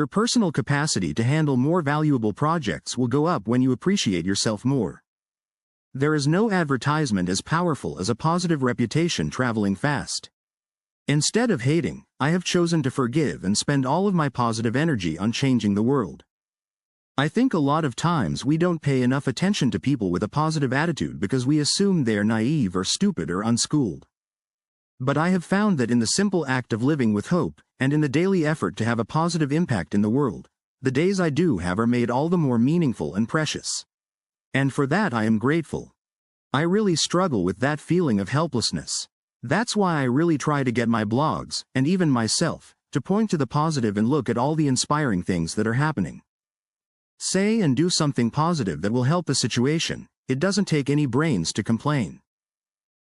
Your personal capacity to handle more valuable projects will go up when you appreciate yourself more. There is no advertisement as powerful as a positive reputation traveling fast. Instead of hating, I have chosen to forgive and spend all of my positive energy on changing the world. I think a lot of times we don't pay enough attention to people with a positive attitude because we assume they are naive or stupid or unschooled. But I have found that in the simple act of living with hope, and in the daily effort to have a positive impact in the world, the days I do have are made all the more meaningful and precious. And for that I am grateful. I really struggle with that feeling of helplessness. That's why I really try to get my blogs, and even myself, to point to the positive and look at all the inspiring things that are happening. Say and do something positive that will help the situation. It doesn't take any brains to complain.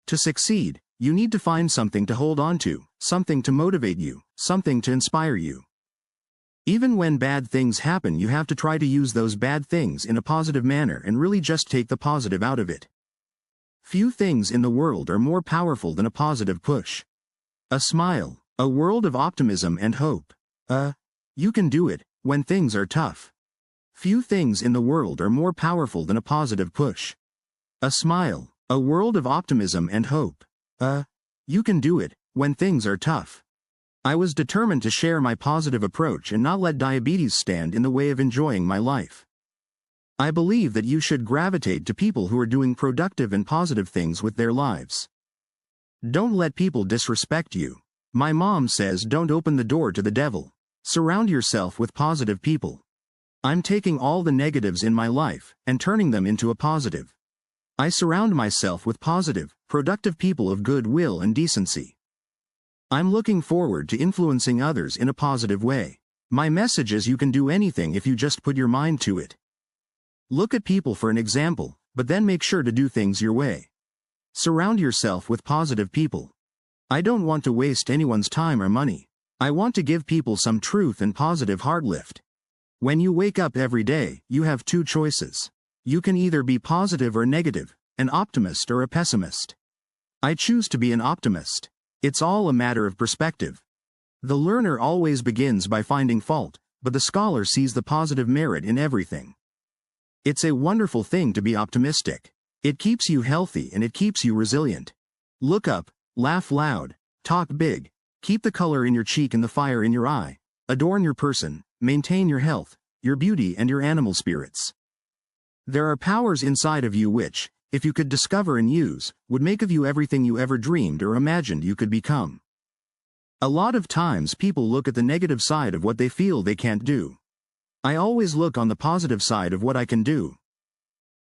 To succeed, you need to find something to hold on to, something to motivate you, something to inspire you. Even when bad things happen, you have to try to use those bad things in a positive manner and really just take the positive out of it. Few things in the world are more powerful than a positive push. A smile, a world of optimism and hope. You can do it, when things are tough. Few things in the world are more powerful than a positive push. A smile, a world of optimism and hope. You can do it, when things are tough. I was determined to share my positive approach and not let diabetes stand in the way of enjoying my life. I believe that you should gravitate to people who are doing productive and positive things with their lives. Don't let people disrespect you. My mom says don't open the door to the devil. Surround yourself with positive people. I'm taking all the negatives in my life and turning them into a positive. I surround myself with positive, productive people of goodwill and decency. I'm looking forward to influencing others in a positive way. My message is you can do anything if you just put your mind to it. Look at people for an example, but then make sure to do things your way. Surround yourself with positive people. I don't want to waste anyone's time or money. I want to give people some truth and positive heart lift. When you wake up every day, you have two choices. You can either be positive or negative, an optimist or a pessimist. I choose to be an optimist. It's all a matter of perspective. The learner always begins by finding fault, but the scholar sees the positive merit in everything. It's a wonderful thing to be optimistic. It keeps you healthy and it keeps you resilient. Look up, laugh loud, talk big, keep the color in your cheek and the fire in your eye, adorn your person, maintain your health, your beauty and your animal spirits. There are powers inside of you which, if you could discover and use, would make of you everything you ever dreamed or imagined you could become. A lot of times people look at the negative side of what they feel they can't do. I always look on the positive side of what I can do.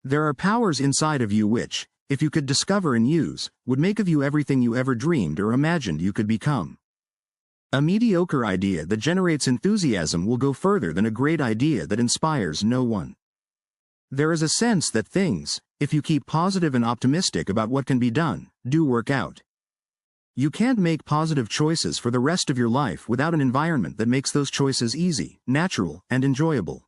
There are powers inside of you which, if you could discover and use, would make of you everything you ever dreamed or imagined you could become. A mediocre idea that generates enthusiasm will go further than a great idea that inspires no one. There is a sense that things, if you keep positive and optimistic about what can be done, do work out. You can't make positive choices for the rest of your life without an environment that makes those choices easy, natural, and enjoyable.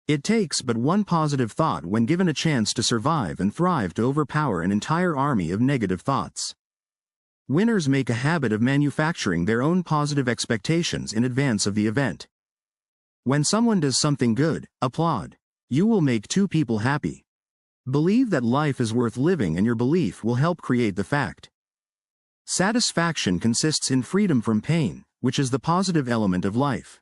It takes but one positive thought when given a chance to survive and thrive to overpower an entire army of negative thoughts. Winners make a habit of manufacturing their own positive expectations in advance of the event. When someone does something good, applaud. You will make two people happy. Believe that life is worth living and your belief will help create the fact. Satisfaction consists in freedom from pain, which is the positive element of life.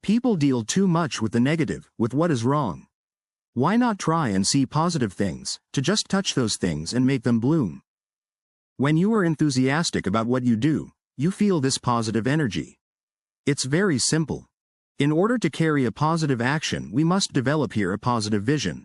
People deal too much with the negative, with what is wrong. Why not try and see positive things, to just touch those things and make them bloom? When you are enthusiastic about what you do, you feel this positive energy. It's very simple. In order to carry a positive action, we must develop here a positive vision.